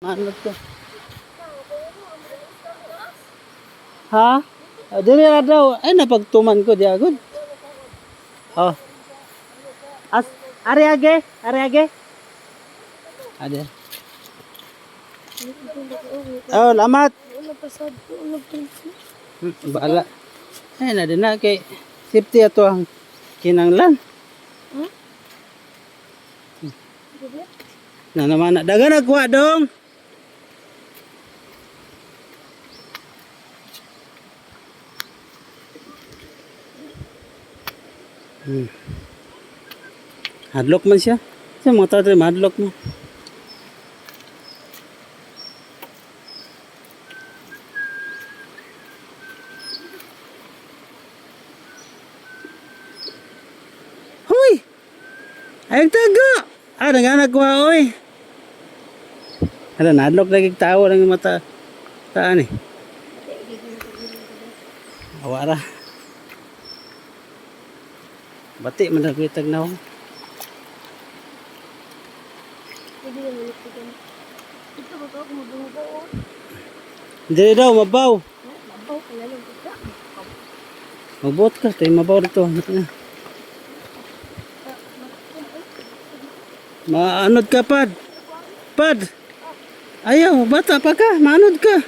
Manod ko. Ha? Dili na daw. Ay, napagtuman ko di agad. Oh. Ari age? Ari age? Ade. Oh, lamat. Baala. Ay, na din na kay safety ato ang kinanglan. Na naman na. Dagan nagkuha dong. Hadlock man siya. Sa mga tao tayo, hadlock mo. Hoy! Ayang tago! Ah, nanganak ko oy. Hala, nadlock lagi tao lang yung mata. Taan eh. Awara. Bati man nagwitag na ako. Hindi daw, mabaw. Magbot ka, tayo mabaw dito. Maanod ka, Pad. Pad. Ayaw, bata pa ka, maanod ka.